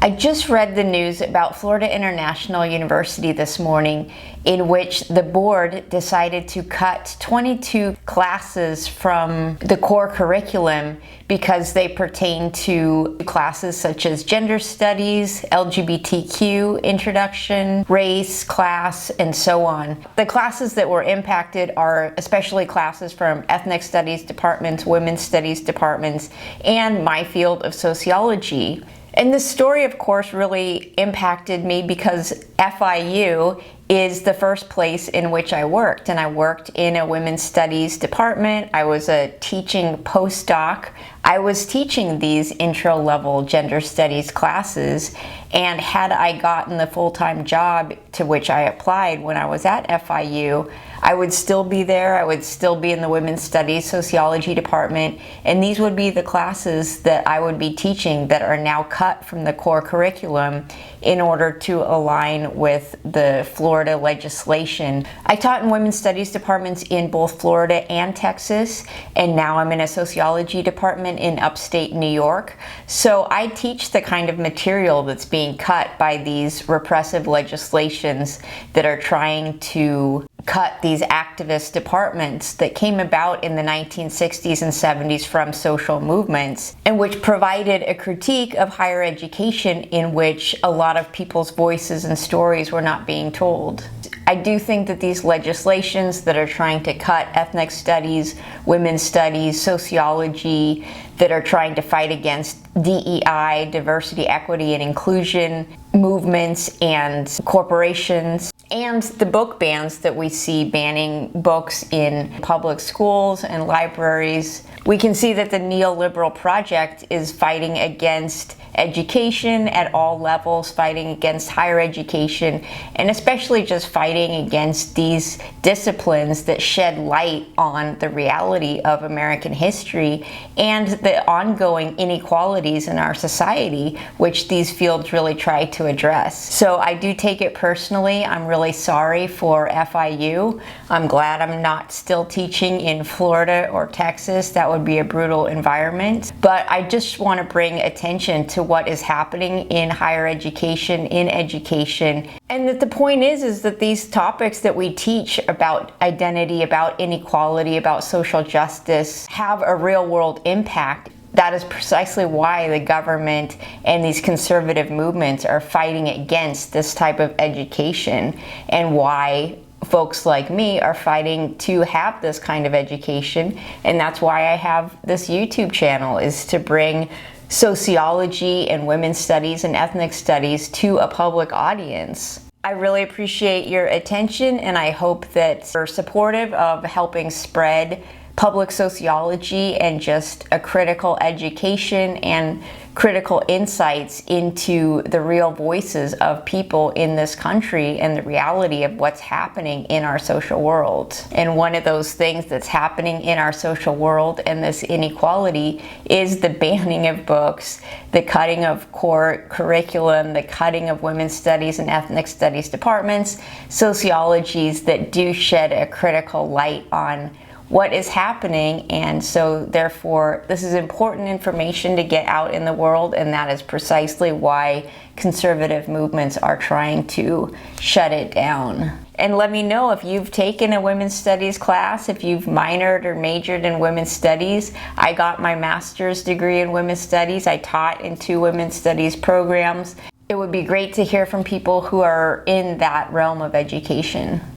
I just read the news about Florida International University this morning, in which the board decided to cut 22 classes from the core curriculum because they pertain to classes such as gender studies, LGBTQ introduction, race, class, and so on. The classes that were impacted are especially classes from ethnic studies departments, women's studies departments, and my field of sociology. And this story, of course, really impacted me because FIU is the first place in which I worked, and I worked in a women's studies department. I was a teaching postdoc. I was teaching these intro-level gender studies classes, and had I gotten the full-time job to which I applied when I was at FIU, I would still be there. I would still be in the women's studies sociology department, and these would be the classes that I would be teaching that are now cut from the core curriculum in order to align with the Florida legislation. I taught in women's studies departments in both Florida and Texas, and now I'm in a sociology department in upstate New York. So I teach the kind of material that's being cut by these repressive legislations that are trying to cut these activist departments that came about in the 1960s and 70s from social movements, and which provided a critique of higher education in which a lot of people's voices and stories were not being told. I do think that these legislations that are trying to cut ethnic studies, women's studies, sociology, that are trying to fight against DEI, diversity, equity, and inclusion movements and corporations, and the book bans that we see banning books in public schools and libraries. We can see that the neoliberal project is fighting against education at all levels, fighting against higher education, and especially just fighting against these disciplines that shed light on the reality of American history and the ongoing inequalities in our society, which these fields really try to address. So I do take it personally. I'm really sorry for FIU. I'm glad I'm not still teaching in Florida or Texas. That would be a brutal environment. But I just want to bring attention to what is happening in higher education, in education, and that the point is that these topics that we teach about identity, about inequality, about social justice have a real world impact. That is precisely why the government and these conservative movements are fighting against this type of education, and why folks like me are fighting to have this kind of education. And that's why I have this YouTube channel, is to bring sociology and women's studies and ethnic studies to a public audience. I really appreciate your attention, and I hope that you're supportive of helping spread public sociology and just a critical education and critical insights into the real voices of people in this country and the reality of what's happening in our social world. And one of those things that's happening in our social world and this inequality is the banning of books, the cutting of core curriculum, the cutting of women's studies and ethnic studies departments, sociologies that do shed a critical light on what is happening. And so therefore this is important information to get out in the world, and that is precisely why conservative movements are trying to shut it down. And let me know if you've taken a women's studies class, if you've minored or majored in women's studies. I got my master's degree in women's studies. I taught in 2 women's studies programs. It would be great to hear from people who are in that realm of education.